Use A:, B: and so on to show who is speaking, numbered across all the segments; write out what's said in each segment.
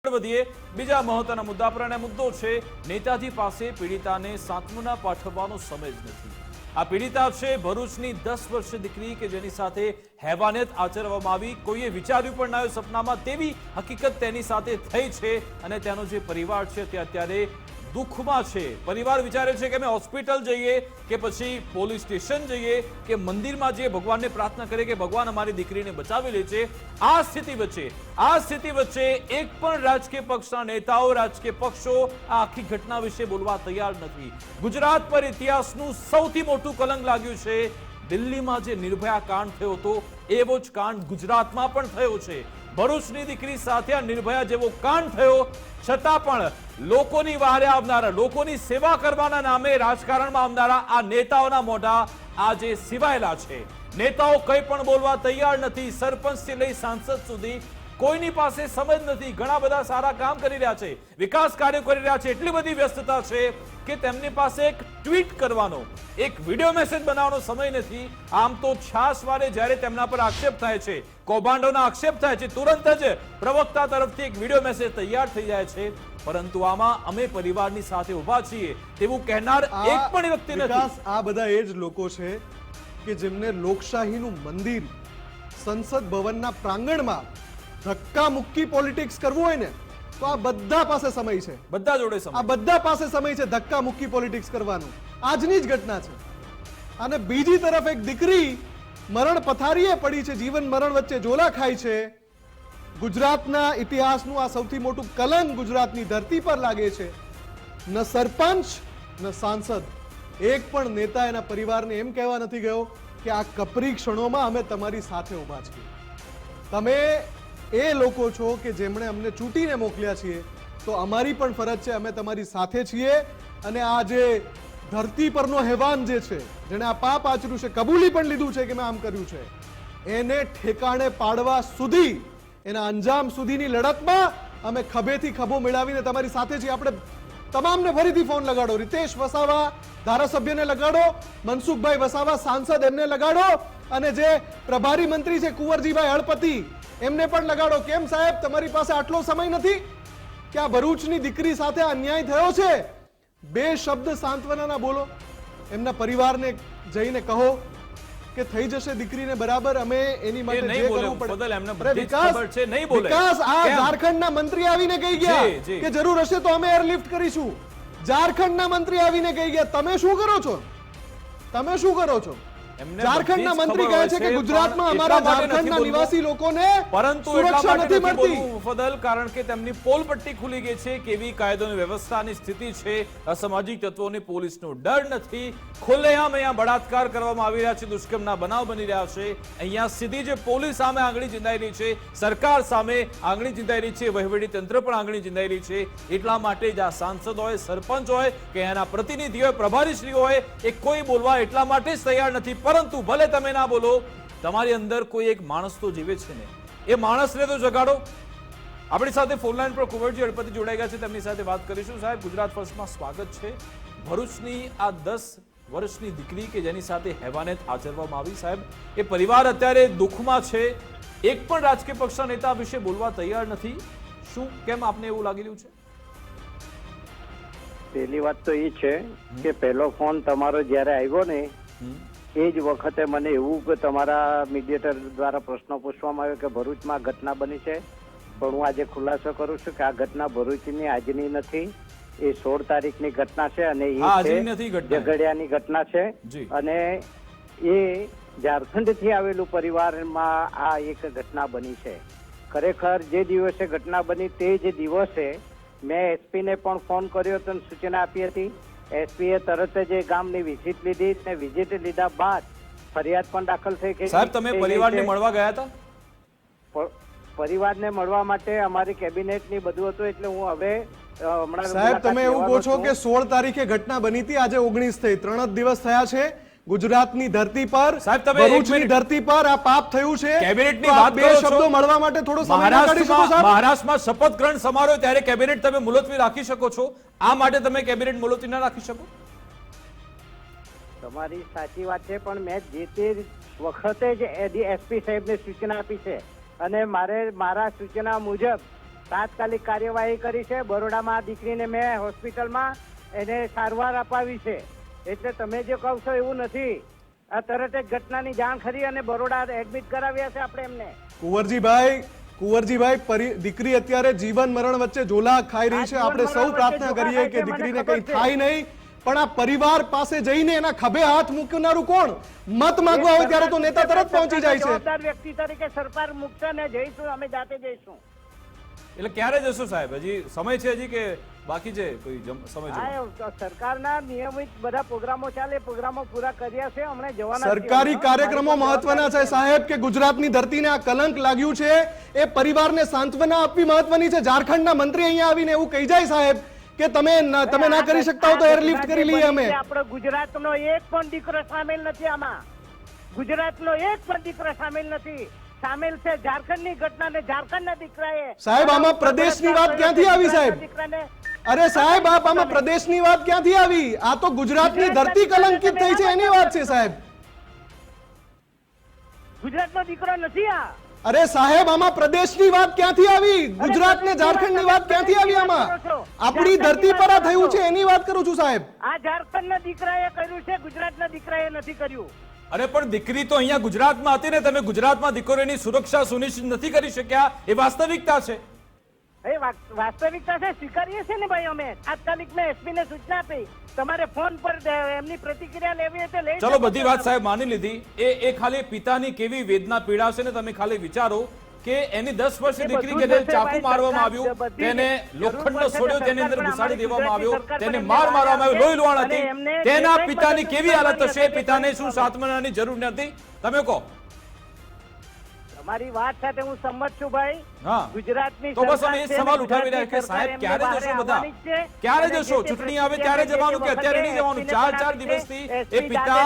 A: વધીએ બીજા મહત્વના મુદ્દા પર અને મુદ્દો છે નેતાજી પાસે પીડિતાને સાંત્વના પાઠવવાનો સમય જ નથી। આ પીડિતા છે ભરૂચની 10 વર્ષીય દીકરી કે જેની સાથે હેવાનિયત આચરવામાં આવી, કોઈએ વિચાર્યું પણ ના સપનામાં તેવી હકીકત તેની સાથે થઈ છે અને તેનો જે પરિવાર છે તે અત્યારે દુઃખમાં છે। પરિવાર વિચારે છે કે અમે હોસ્પિટલ જઈએ કે પછી પોલીસ સ્ટેશન જઈએ કે મંદિરમાં જઈએ, ભગવાનને પ્રાર્થના કરીએ કે ભગવાન અમારી દીકરીને બચાવી લે છે। આ સ્થિતિ વચ્ચે એક પણ રાજકીય પક્ષના નેતાઓ, રાજકીય પક્ષો આ આખી ઘટના વિશે બોલવા તૈયાર નથી। ગુજરાત પર ઇતિહાસનું સૌથી મોટું કલંક લાગ્યું છે। દિલ્હીમાં જે નિર્ભયા કાંડ થયો હતો એવો જ કાંડ ગુજરાતમાં પણ થયો છે। ભરૂચની દીકરી સાથે આ નિર્ભયા જેવો કાંડ થયો છતાં પણ લોકોની વહારે આવનારા, લોકોની સેવા કરવાના નામે રાજકારણમાં આવનારા આ નેતાઓના મોઢા આજે સિવાયેલા છે। નેતાઓ કંઈ પણ બોલવા તૈયાર નથી। સરપંચથી લઈ સાંસદ સુધી કોઈની પાસે સમજ નથી। ઘણા બધા સારા કામ કરી રહ્યા છે, વિકાસ કાર્યો કરી રહ્યા છે, એટલી બધી વ્યસ્તતા છે કે તેમની પાસે એક ટ્વીટ કરવાનો, એક વિડીયો મેસેજ બનાવવાનો સમય નથી। આમ તો છાસવારે જ્યારે તેમના પર આક્ષેપ થાય છે, કૌભાંડોના આક્ષેપ થાય છે, તુરંત જ પ્રવક્તા તરફથી એક વિડીયો મેસેજ તૈયાર થઈ જાય છે, પરંતુ આમાં અમે પરિવારની સાથે ઊભા છીએ તેવું કહેનાર એક પણ વ્યક્તિ નથી।
B: આ બધા એ જ લોકો છે કે જેમને લોકશાહીનું મંદિર સંસદ ભવનના પ્રાંગણમાં ધક્કા મુક્કી પોલિટિક્સ કરવું હોય ને તો આ બધા પાસે સમય છે,
A: બધા જોડે સમય,
B: આ બધા પાસે સમય છે ધક્કા મુક્કી પોલિટિક્સ કરવાનું। આજની જ ઘટના છે। અને બીજી તરફ એક દીકરી મરણ પથારીએ પડી છે, જીવન મરણ વચ્ચે ઝોલા ખાય છે। ગુજરાતના ઇતિહાસનું આ સૌથી મોટું કલંક ગુજરાતની ધરતી પર લાગે છે। ન સરપંચ ન સાંસદ, એક પણ નેતા એના પરિવારને એમ કહેવા નથી ગયો કે આ કપરી ક્ષણોમાં અમે તમારી સાથે ઊભા છીએ। તમે એ લોકો છો કે જેમણે અમને ચૂંટીને મોકલ્યા છીએ, તો અમારી પણ ફરજ છે, અમે તમારી સાથે છીએ। અને આ જે ધરતી પરનો હેવાન જે છે, જેણે આ પાપ આચર્યું છે, કબૂલી પણ લીધું છે કે મેં આમ કર્યું છે, એને ઠેકાણે પાડવા સુધી, એના અંજામ સુધીની લડતમાં અમે ખભેથી ખભો મિલાવીને તમારી સાથે છીએ। આપણે તમામને ફરીથી ફોન લગાડો, રીતેશ વસાવા ધારાસભ્યને લગાડો, મનસુખભાઈ વસાવા સાંસદ એમને લગાડો, અને જે પ્રભારી મંત્રી છે કુંવરજીભાઈ હળપતિ એમને પણ લગાડો। કેમ સાહેબ તમારી પાસે આટલો સમય નથી કે આ ભરૂચની દીકરી સાથે અન્યાય થયો છે, બે શબ્દ સાંત્વનાના બોલો, એમના પરિવારને જઈને કહો કે થઈ જશે દીકરીને બરાબર, અમે એની માટે જે કરવું પડે। વિકાસ આ ઝારખંડના મંત્રી આવીને કહી ગયા કે જરૂર હશે તો અમે એરલિફ્ટ કરીશું। ઝારખંડના મંત્રી આવીને કહી ગયા, તમે શું કરો છો? તમે શું કરો છો? ઝારખંડના મંત્રી કહે છે કે ગુજરાતમાં અમારા ઝારખંડના નિવાસી લોકોને
A: પરંતુ સુરક્ષા નથી મળતી, ફદલ, કારણ કે તેમની પોલ પટ્ટી ખુલી ગઈ છે। કેવી કાયદો અને વ્યવસ્થાની સ્થિતિ છે, અસામાજિક તત્વોને પોલીસનો ડર નથી, ખુલ્લેઆમ અહીંયા બળાત્કાર કરવામાં આવી રહ્યા છે, દુષ્કર્મના બનાવ બની રહ્યા છે। અહીંયા સીધી જે પોલીસ સામે આંગળી ચીંધાઈ રહી છે, સરકાર સામે આંગળી ચીંધાઈ રહી છે, વહીવટી તંત્ર પણ આંગળી ચીંધાઈ રહી છે। એટલા માટે જ આ સાંસદ હોય, સરપંચ હોય કે એના પ્રતિનિધિ હોય, પ્રભારીશ્રી હોય, એ કોઈ બોલવા એટલા માટે જ તૈયાર નથી। પરંતુ ભલે તમે ના બોલો, તમારી અંદર કોઈ એક માણસ તો જીવે છે ને, એ માણસને તો જગાડો। આપણી સાથે ફોનલાઈન પર કુંવરજી હળપતિ જોડાઈ ગયા છે, તેમની સાથે વાત કરીશું। સાહેબ, ગુજરાત ફર્સ્ટમાં સ્વાગત છે। ભરૂચની આ 10 વર્ષની દીકરી કે જેની સાથે હેવાનિયત આચરવામાં આવી, સાહેબ, એ પરિવાર અત્યારે દુઃખમાં છે। એક પણ રાજકીય પક્ષના નેતા વિશે બોલવા તૈયાર નથી। શું, કેમ આપને એવું લાગી રહ્યું છે?
C: પહેલી વાત તો એ છે કે પહેલો ફોન તમારો જ્યારે આવ્યો ને એ જ વખતે મને એવું કે તમારા મીડિયેટર દ્વારા પ્રશ્ન પૂછવામાં આવ્યો કે ભરૂચમાં ઘટના બની છે, પણ હું આજે ખુલાસો કરું છું કે આ ઘટના ભરૂચની આજની નથી, એ 16 તારીખની ઘટના છે અને એ ઝઘડિયાની ઘટના છે। અને એ ઝારખંડથી આવેલું પરિવારમાં આ એક ઘટના બની છે। ખરેખર જે દિવસે ઘટના બની તે જ દિવસે મેં એસપીને પણ ફોન કર્યો હતો અને સૂચના આપી હતી। એસપીએ તરત જ ગામની વિઝિટ લીધી અને વિઝિટ લીધા બાદ ફરિયાદ પણ દાખલ થઈ ગઈ।
A: સાહેબ, તમે પરિવારને મળવા ગયા હતા?
C: પરિવારને મળવા માટે અમારી કેબિનેટની બધું હતું, એટલે હું હવે હમણાં
B: સાહેબ તમે એવું કહો છો કે 16 તારીખે ઘટના બની હતી, આજે 19 થઈ, 3 જ દિવસ થયા છે ગુજરાતની ધરતી પર,
A: સાહેબ તમે
B: ભરૂચની ધરતી પર આ પાપ થયું છે।
A: કેબિનેટની વાત
B: બે શબ્દો મળવા માટે થોડો સમય કાઢી શકો સાહેબ?
A: મહારાષ્ટ્રમાં શપથ ગ્રહણ સમારોહ ત્યારે કેબિનેટ તમે મુલતવી રાખી શકો છો, આ માટે તમે કેબિનેટ મુલતવી ના રાખી શકો?
C: તમારી સાચી વાત છે, પણ મેં જે તે વખતે જ એસપી સાહેબને સૂચના આપી છે અને મારા સૂચના મુજબ તાત્કાલિક કાર્યવાહી કરી છે. બરોડામાં દીકરીને મેં હોસ્પિટલમાં એને સારવાર અપાવી છે. એટલે તમે જે કહો છો એવું નથી. આ તરત જ ઘટનાની જાણ કરી અને બરોડા એડમિટ કરાવ્યા છે આપણે એમને.
B: કુંવરજીભાઈ દીકરી અત્યારે જીવન મરણ વચ્ચે ઝોલા ખાઈ રહી છે. આપણે સૌ પ્રાર્થના કરીએ કે દીકરીને કંઈ થાય નહીં, પણ આ પરિવાર પાસે જઈને એના ખભે હાથ મૂકનારું કોણ? મત માંગવા હોય ત્યારે તો નેતા તરત પહોંચી જાય છે.
C: જવાબદાર વ્યક્તિ તરીકે સરકાર મૂકશે ને જઈશું, અમે જાતે જઈશું.
A: એટલે ક્યારે જશો સાહેબ? હજી સમય છે હજી કે બાકી છે કોઈ સમય છે?
C: સરકારના નિયમિત બધા પ્રોગ્રામો ચાલે, પ્રોગ્રામો પૂરા કર્યા છે. હમણાં જવાના
B: સરકારી કાર્યક્રમો મહત્વના છે સાહેબ, કે ગુજરાતની ધરતીને આ કલંક લાગ્યું છે એ પરિવારને સાંત્વના આપવી મહત્વની છે. ઝારખંડના મંત્રી અહીંયા આવીને એવું કહી જાય સાહેબ કે તમે ના કરી શકતા હો તો એરલિફ્ટ કરી લઈએ અમે.
C: આપણો ગુજરાતનો એક પણ દીકરો સામેલ નથી આમાં. ગુજરાતનો એક પણ દીકરો સામેલ નથી. સામેલ છે ઝારખંડની ઘટના ને ઝારખંડના દીકરાએ.
B: સાહેબ આમાં પ્રદેશની વાત ક્યાંથી આવી સાહેબ? અરે સાહેબ આમાં પ્રદેશની વાત ક્યાંથી આવી? આ તો ગુજરાતની ધરતી કલંકિત થઈ છે એની વાત છે સાહેબ.
C: ગુજરાતનો દીકરો નથી આ.
B: અરે સાહેબ આમાં પ્રદેશની વાત ક્યાંથી આવી? ગુજરાત ને ઝારખંડની વાત ક્યાંથી આવી આમાં? આપણી ધરતી પર આ થયું છે એની વાત કરું છું સાહેબ.
C: આ ઝારખંડના દીકરાએ કર્યું છે, ગુજરાતના દીકરાએ નથી કર્યું.
A: અરે પણ દીકરી તો અહીંયા ગુજરાતમાં હતી ને, તમે ગુજરાતમાં દીકરીની સુરક્ષા સુનિશ્ચિત નથી કરી શક્યા, એ વાસ્તવિકતા છે.
C: એ વાસ્તવિકતા છે, સ્વીકારીએ છે ને ભાઈ અમે. તાત્કાલિક મેં એસપી ને સૂચના આપી, તમારે ફોન પર એમની પ્રતિક્રિયા લેવી હોય તો લઈ.
A: ચલો બધી વાત સાહેબ માની લીધી. એ ખાલી પિતાની કેવી વેદના પીડા છે ને તમે ખાલી વિચારો કે એની 10 વર્ષની દીકરી કે ચાકુ મારવામાં આવ્યું, તેને લોખંડનો છોડ્યો તેની અંદર ઘુસાડી દેવામાં આવ્યો, તેને માર મારવામાં આવ્યો, લોહી લુહાણ હતી. તેના પિતાની કેવી હાલત હશે? પિતાને શું સાંત્વનાની જરૂર નથી? તમે કહો.
C: તમારી વાત સાથે હું સંમત છું ભાઈ.
A: હા,
C: ગુજરાતની
A: તો બસ અમે એ સવાલ ઉઠાવી રહ્યા કે સાહેબ ક્યારે જશો? બધા ક્યારે જશો? ચૂંટણી આવે ત્યારે જવાનું કે અત્યારે નહીં જવાનું? 4 દિવસથી એ પિતા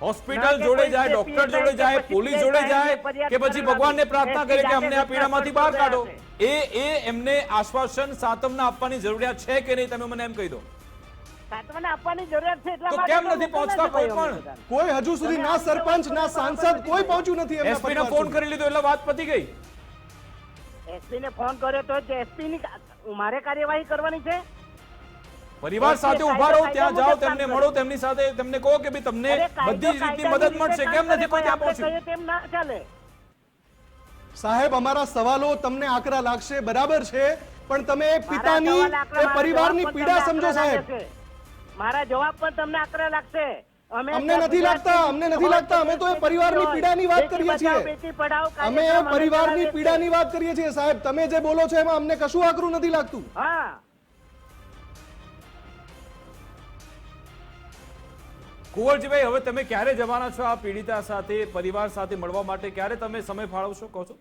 A: હોસ્પિટલ જોડે જાય, ડોક્ટર જોડે જાય, પોલીસ જોડે જાય કે પછી ભગવાનને પ્રાર્થના કરે કે અમને આ પીડામાંથી બહાર કાઢો? એમને આશ્વાસન સાંત્વના આપવાની જરૂરિયાત છે કે નહીં? તમે મને એમ કહી દો.
C: આપવાની જરૂરિયાત છે એટલા
A: તો
C: માટે
A: કેમ નથી પહોંચતા કોઈ પણ?
B: કોઈ હજુ સુધી ના સરપંચ ના સાંસદ કોઈ પહોંચ્યું નથી.
A: એસપી ને ફોન કરી લીધો એટલે વાત પતી ગઈ.
C: એસપી ને ફોન કર્યો તો એસપી ની મારે કાર્યવાહી કરવાની છે.
A: પરિવાર સાથે ઉભા રહો, ત્યાં જાઓ, તેમને મળો, તેમની સાથે તેમને કહો કે ભાઈ તમને બધી રીતની મદદ મળશે. કેમ નથી કોઈ ત્યાં પહોંચ્યું?
C: તેમ ના ચાલે
B: સાહેબ. અમારા સવાલો તમને આકરા લાગશે, બરાબર છે, પણ તમે પિતાની એ પરિવારની પીડા સમજો સાહેબ.
C: મારા જવાબ પણ તમને આકરા લાગશે.
B: અમને નથી લાગતા. અમે તો એ પરિવારની પીડાની વાત કરીએ છીએ. અમે એ પરિવારની પીડાની વાત કરીએ છીએ સાહેબ. તમે જે બોલો છો એમાં અમને કશું આકરું નથી લાગતું.
C: હા,
A: કુંવરજીભાઈ, હવે તમે ક્યારે જવાના છો આ પીડિતા સાથે, પરિવાર સાથે મળવા માટે? ક્યારે તમે સમય ફાળવશો કહો છો?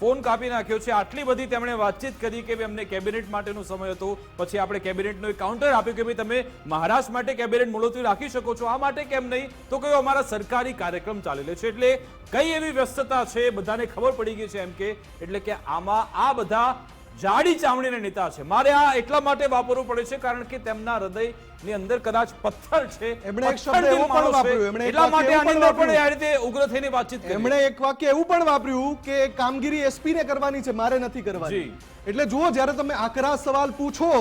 A: ફોન કાપી નાખ્યો છે. આટલી બધી તેમણે વાતચીત કરી કે અમને કેબિનેટ માટેનો સમય હતો, પછી આપણે કેબિનેટનો એક કાઉન્ટર આપ્યું કે ભાઈ તમે મહારાષ્ટ્ર માટે કેબિનેટ મુલતવી રાખી શકો છો, આ માટે કેમ નહીં? તો કયો અમારા સરકારી કાર્યક્રમ ચાલી રહ્યો છે. એટલે કઈ એવી વ્યસ્તતા છે બધાને ખબર પડી ગઈ છે એમ કે. એટલે કે આમાં આ બધા જાડી ચામડીના નેતા છે. મારે આ એટલા માટે વાપરવું પડે છે કારણ કે તેમના હૃદયની અંદર કદાચ પથ્થર છે.
B: એમણે એક શબ્દ એવો પણ વાપર્યો,
A: એટલા માટે આની અંદર પણ આ રીતે ઉગ્ર થઈને વાતચીત કરી.
B: એમણે એક વાક્ય એવું પણ વાપર્યું કે કામગીરી એસપી ને કરવાની છે, મારે નથી કરવાની. એટલે જુઓ, જ્યારે તમે આકરા સવાલ પૂછો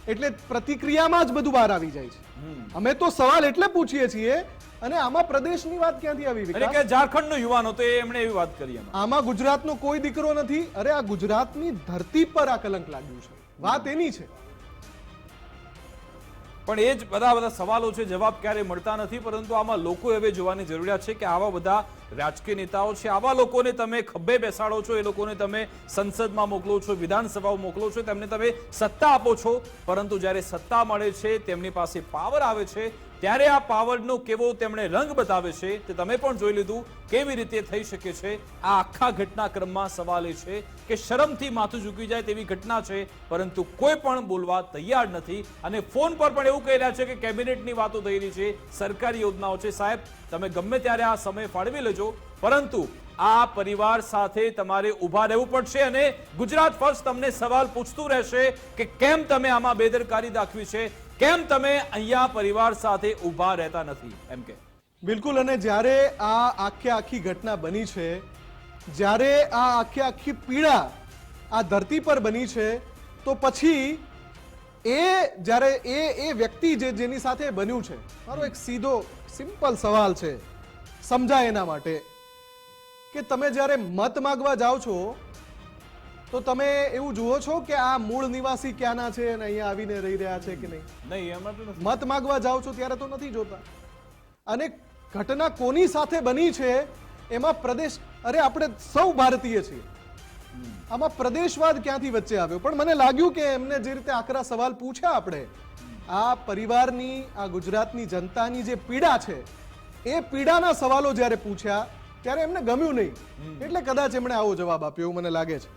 B: એટલે પ્રતિક્રિયામાં જ બધું બહાર આવી જાય છે. અમે તો સવાલ એટલે પૂછીએ છીએ. અને આમાં પ્રદેશની વાત ક્યાંથી આવી?
A: એટલે કે ઝારખંડનો યુવાન હતો એમણે એવી વાત કરી.
B: આમાં ગુજરાતનો કોઈ દીકરો નથી. અરે આ ગુજરાતની ધરતી પર આ કલંક લાગ્યું છે, વાત એની છે.
A: પણ એ જ બધા સવાલો છે, જવાબ ક્યારે મળતા નથી. પરંતુ આમાં લોકો હવે જોવાની જરૂરિયાત છે કે આવા બધા રાજકીય નેતાઓ છે, આવા લોકોને તમે ખભે બેસાડો છો, એ લોકોને તમે સંસદમાં મોકલો છો, વિધાનસભાઓ મોકલો છો, તેમને તમે સત્તા આપો છો, પરંતુ જ્યારે સત્તા મળે છે, તેમની પાસે પાવર આવે છે, ત્યારે આ પાવરનો કેવો તેમણે રંગ બતાવે છે તે તમે પણ જોઈ લીધું. કેવી રીતે થઈ શકે છે આ આખા ઘટનાક્રમમાં સવાલ એ છે કે શરમથી માથું ઝૂકી જાય તેવી ઘટના છે, પરંતુ કોઈ પણ બોલવા તૈયાર નથી. અને ફોન પર પણ એવું કહી રહ્યા છે કે કેબિનેટની વાતો થઈ રહી છે, સરકારી યોજનાઓ છે. સાહેબ, તમે ગમે ત્યારે આ સમય ફાળવી લેજો, પરંતુ આ પરિવાર સાથે તમારે ઉભા રહેવું પડશે. અને ગુજરાત ફર્સ્ટ તમને સવાલ પૂછતું રહેશે કે કેમ તમે આમાં બેદરકારી દાખવી છે, કેમ તમે અહીંયા પરિવાર સાથે ઉભા રહેતા નથી એમ કે.
B: બિલકુલ. અને જ્યારે આ આખી ઘટના બની છે જ્યારે આ આખી પીડા આ ધરતી પર બની છે તો પછી જ્યારે એ વ્યક્તિ જેની સાથે બન્યું છે, મારો એક સીધો સિમ્પલ સવાલ છે સમજાય એના માટે, કે તમે જ્યારે મત માંગવા જાઓ છો તો તમે એવું જુઓ છો કે આ મૂળ નિવાસી ક્યાંના છે અને અહીંયા આવીને રહી રહ્યા છે કે નહીં?
A: નહીં, એમાં તો નથી.
B: મત માંગવા જાઓ છો ત્યારે તો નથી જોતા. અને ઘટના કોની સાથે બની છે એમાં પ્રદેશ, અરે આપણે સૌ ભારતીય છીએ, આમાં પ્રદેશવાદ ક્યાંથી વચ્ચે આવ્યો? પણ મને લાગ્યું કે એમને જે રીતે આકરા સવાલ પૂછ્યા આપણે, આ પરિવારની, આ ગુજરાતની જનતાની જે પીડા છે એ પીડાના સવાલો જ્યારે પૂછ્યા ત્યારે એમને ગમ્યું નહીં, એટલે કદાચ એમણે આવો જવાબ આપ્યો એવું મને લાગે છે.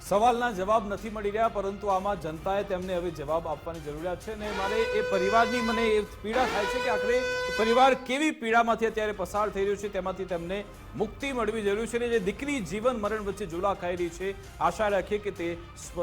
A: સવાલના જવાબ નથી મળી રહ્યા, પરંતુ આમાં જનતાએ તેમને હવે જવાબ આપવાની જરૂરિયાત છે. અને મારે એ પરિવારની મને એ પીડા થાય છે કે આખરે પરિવાર કેવી પીડામાંથી અત્યારે પસાર થઈ રહ્યો છે, તેમાંથી તેમને મુક્તિ મળવી જરૂરી છે. અને જે દીકરી જીવન મરણ વચ્ચે ઝોલા ખાઈ રહી છે, આશા રાખીએ કે તે